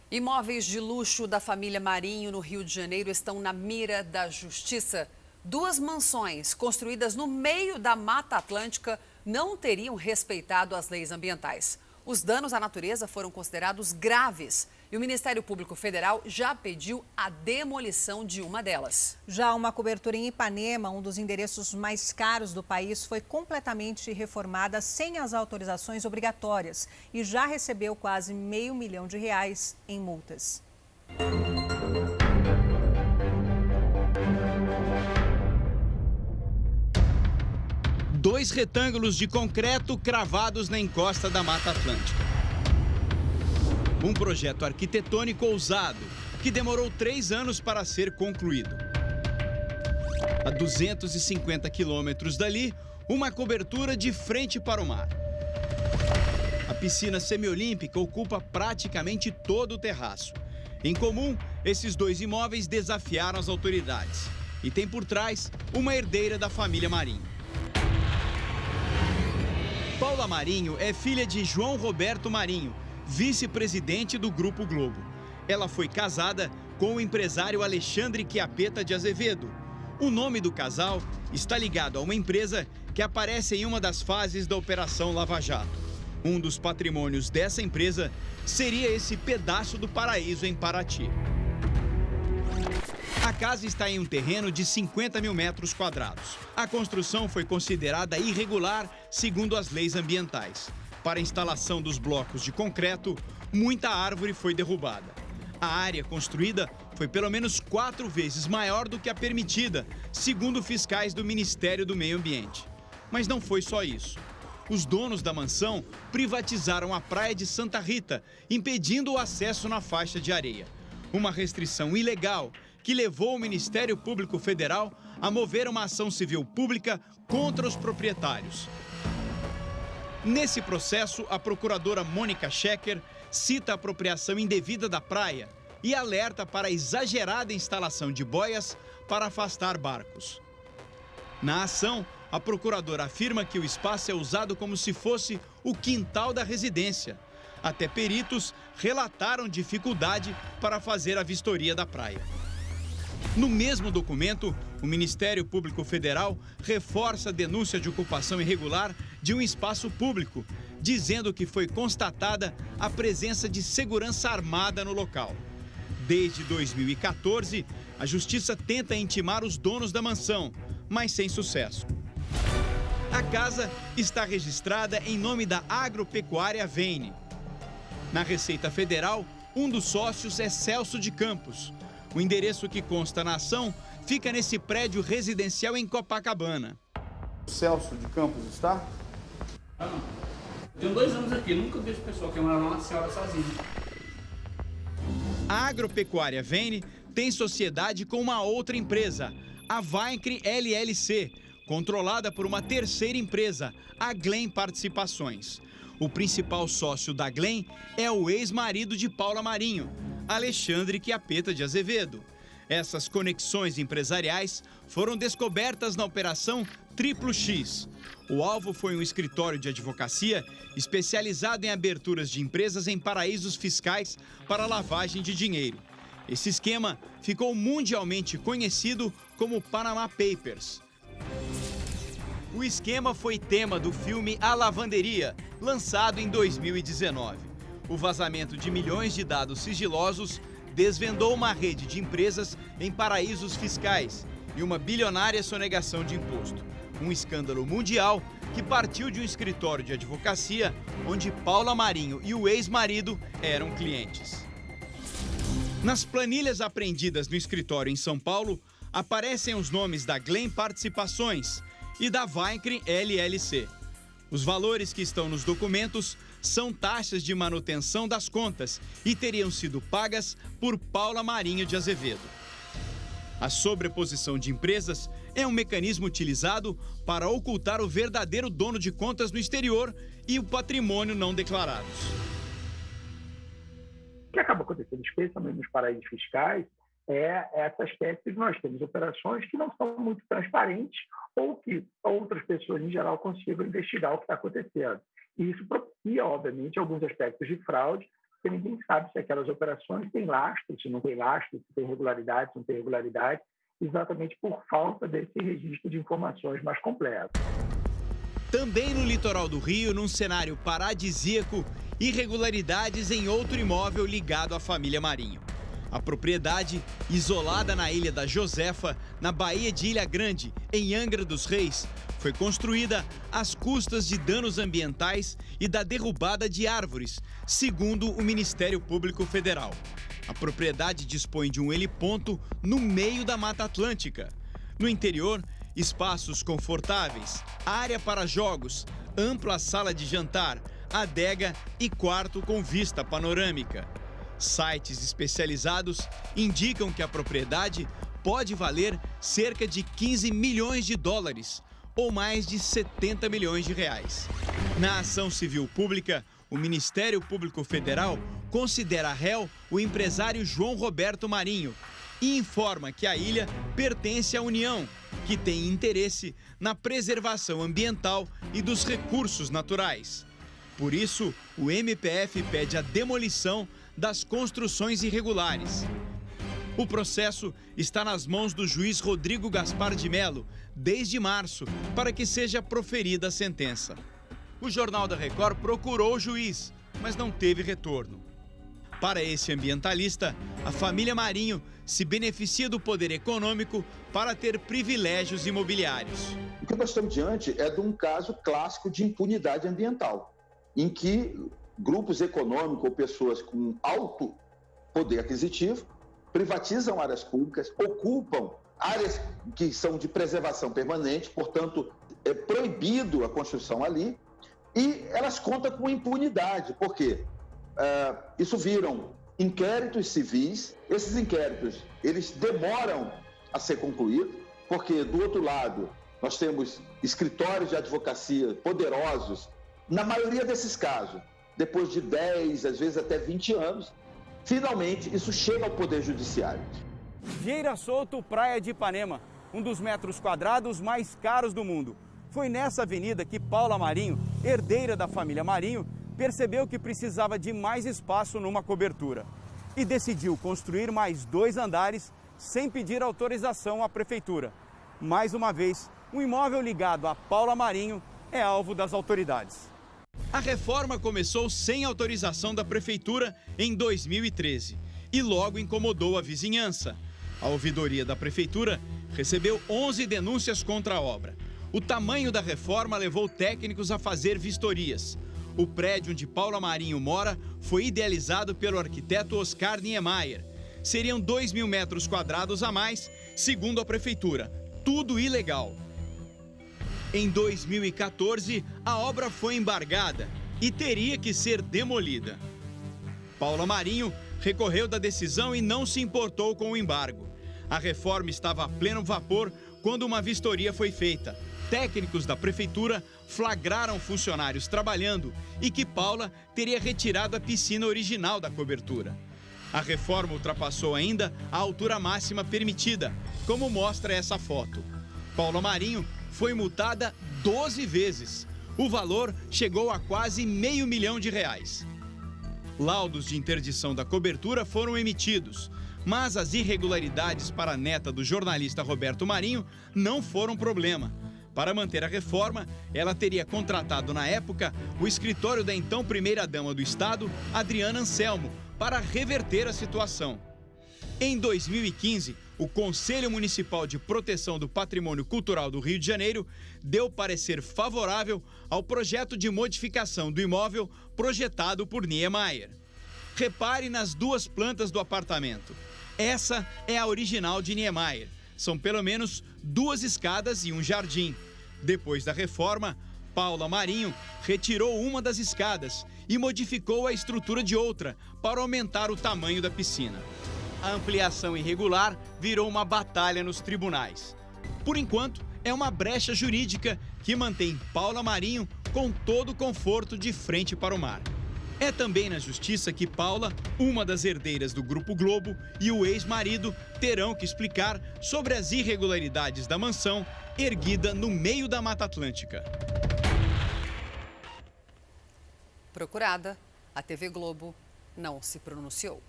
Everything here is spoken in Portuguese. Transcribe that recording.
Imóveis de luxo da família Marinho, no Rio de Janeiro, estão na mira da justiça. Duas mansões construídas no meio da Mata Atlântica não teriam respeitado as leis ambientais. Os danos à natureza foram considerados graves e o Ministério Público Federal já pediu a demolição de uma delas. Já uma cobertura em Ipanema, um dos endereços mais caros do país, foi completamente reformada sem as autorizações obrigatórias e já recebeu quase R$500 mil em multas. Dois retângulos de concreto cravados na encosta da Mata Atlântica. Um projeto arquitetônico ousado que demorou 3 anos para ser concluído. A 250 quilômetros dali, uma cobertura de frente para o mar. A piscina semiolímpica ocupa praticamente todo o terraço. Em comum, esses dois imóveis desafiaram as autoridades. E tem por trás uma herdeira da família Marinho. Paula Marinho é filha de João Roberto Marinho, vice-presidente do Grupo Globo. Ela foi casada com o empresário Alexandre Chiappetta de Azevedo. O nome do casal está ligado a uma empresa que aparece em uma das fases da Operação Lava Jato. Um dos patrimônios dessa empresa seria esse pedaço do paraíso em Paraty. A casa está em um terreno de 50 mil metros quadrados. A construção foi considerada irregular, segundo as leis ambientais. Para a instalação dos blocos de concreto, muita árvore foi derrubada. A área construída foi pelo menos 4 vezes maior do que a permitida, segundo fiscais do Ministério do Meio Ambiente. Mas não foi só isso. Os donos da mansão privatizaram a praia de Santa Rita, impedindo o acesso na faixa de areia. Uma restrição ilegal que levou o Ministério Público Federal a mover uma ação civil pública contra os proprietários. Nesse processo, a procuradora Mônica Schecker cita a apropriação indevida da praia e alerta para a exagerada instalação de boias para afastar barcos. Na ação, a procuradora afirma que o espaço é usado como se fosse o quintal da residência. Até peritos relataram dificuldade para fazer a vistoria da praia. No mesmo documento, o Ministério Público Federal reforça a denúncia de ocupação irregular de um espaço público, dizendo que foi constatada a presença de segurança armada no local. Desde 2014, a Justiça tenta intimar os donos da mansão, mas sem sucesso. A casa está registrada em nome da Agropecuária Veyne. Na Receita Federal, um dos sócios é Celso de Campos. O endereço que consta na ação fica nesse prédio residencial em Copacabana. O Celso de Campos está? Ah, não. Eu tenho 2 anos aqui, nunca vejo pessoa que mora uma senhora sozinha. A Agropecuária Veyne tem sociedade com uma outra empresa, a Vaincre LLC, controlada por uma terceira empresa, a Glen Participações. O principal sócio da Glen é o ex-marido de Paula Marinho, Alexandre Chiappetta de Azevedo. Essas conexões empresariais foram descobertas na Operação Triplo X. O alvo foi um escritório de advocacia especializado em aberturas de empresas em paraísos fiscais para lavagem de dinheiro. Esse esquema ficou mundialmente conhecido como Panama Papers. O esquema foi tema do filme A Lavanderia, lançado em 2019. O vazamento de milhões de dados sigilosos desvendou uma rede de empresas em paraísos fiscais e uma bilionária sonegação de imposto. Um escândalo mundial que partiu de um escritório de advocacia onde Paula Marinho e o ex-marido eram clientes. Nas planilhas apreendidas no escritório em São Paulo, aparecem os nomes da Glen Participações e da Vaincre LLC. Os valores que estão nos documentos são taxas de manutenção das contas e teriam sido pagas por Paula Marinho de Azevedo. A sobreposição de empresas é um mecanismo utilizado para ocultar o verdadeiro dono de contas no exterior e o patrimônio não declarados. O que acaba acontecendo, especialmente nos paraísos fiscais, é essa espécie de nós temos operações que não são muito transparentes ou que outras pessoas, em geral, consigam investigar o que está acontecendo. E isso propicia, obviamente, alguns aspectos de fraude, porque ninguém sabe se aquelas operações têm lastro, se não tem lastro, se tem regularidade, se não tem regularidade, exatamente por falta desse registro de informações mais completo. Também no litoral do Rio, num cenário paradisíaco, irregularidades em outro imóvel ligado à família Marinho. A propriedade, isolada na Ilha da Josefa, na Baía de Ilha Grande, em Angra dos Reis, foi construída às custas de danos ambientais e da derrubada de árvores, segundo o Ministério Público Federal. A propriedade dispõe de um heliponto no meio da Mata Atlântica. No interior, espaços confortáveis, área para jogos, ampla sala de jantar, adega e quarto com vista panorâmica. Sites especializados indicam que a propriedade pode valer cerca de 15 milhões de dólares, ou mais de 70 milhões de reais. Na ação civil pública, o Ministério Público Federal considera réu o empresário João Roberto Marinho e informa que a ilha pertence à União, que tem interesse na preservação ambiental e dos recursos naturais. Por isso, o MPF pede a demolição das construções irregulares. O processo está nas mãos do juiz Rodrigo Gaspar de Mello desde março, para que seja proferida a sentença. O Jornal da Record procurou o juiz, mas não teve retorno. Para esse ambientalista, a família Marinho se beneficia do poder econômico para ter privilégios imobiliários. O que nós estamos diante é de um caso clássico de impunidade ambiental, em que grupos econômicos ou pessoas com alto poder aquisitivo privatizam áreas públicas, ocupam áreas que são de preservação permanente, portanto, é proibido a construção ali, e elas contam com impunidade, porque isso viram inquéritos civis. Esses inquéritos, eles demoram a ser concluídos, porque do outro lado nós temos escritórios de advocacia poderosos. Na maioria desses casos, depois de 10, às vezes até 20 anos, finalmente isso chega ao Poder Judiciário. Vieira Solto, Praia de Ipanema, um dos metros quadrados mais caros do mundo. Foi nessa avenida que Paula Marinho, herdeira da família Marinho, percebeu que precisava de mais espaço numa cobertura e decidiu construir mais 2 andares sem pedir autorização à prefeitura. Mais uma vez, um imóvel ligado a Paula Marinho é alvo das autoridades. A reforma começou sem autorização da prefeitura em 2013 e logo incomodou a vizinhança. A ouvidoria da prefeitura recebeu 11 denúncias contra a obra. O tamanho da reforma levou técnicos a fazer vistorias. O prédio onde Paula Marinho mora foi idealizado pelo arquiteto Oscar Niemeyer. Seriam 2.000 metros quadrados a mais, segundo a prefeitura. Tudo ilegal. Em 2014, a obra foi embargada e teria que ser demolida. Paula Marinho recorreu da decisão e não se importou com o embargo. A reforma estava a pleno vapor quando uma vistoria foi feita. Técnicos da prefeitura flagraram funcionários trabalhando e que Paula teria retirado a piscina original da cobertura. A reforma ultrapassou ainda a altura máxima permitida, como mostra essa foto. Paula Marinho foi multada 12 vezes. O valor chegou a quase R$500 mil. Laudos de interdição da cobertura foram emitidos, mas as irregularidades para a neta do jornalista Roberto Marinho não foram problema. Para manter a reforma, ela teria contratado na época o escritório da então primeira-dama do estado, Adriana Anselmo, para reverter a situação. Em 2015, o Conselho Municipal de Proteção do Patrimônio Cultural do Rio de Janeiro deu parecer favorável ao projeto de modificação do imóvel projetado por Niemeyer. Repare nas 2 plantas do apartamento. Essa é a original de Niemeyer. São pelo menos 2 escadas e um jardim. Depois da reforma, Paula Marinho retirou uma das escadas e modificou a estrutura de outra para aumentar o tamanho da piscina. A ampliação irregular virou uma batalha nos tribunais. Por enquanto, é uma brecha jurídica que mantém Paula Marinho com todo o conforto de frente para o mar. É também na justiça que Paula, uma das herdeiras do Grupo Globo, e o ex-marido terão que explicar sobre as irregularidades da mansão erguida no meio da Mata Atlântica. Procurada, a TV Globo não se pronunciou.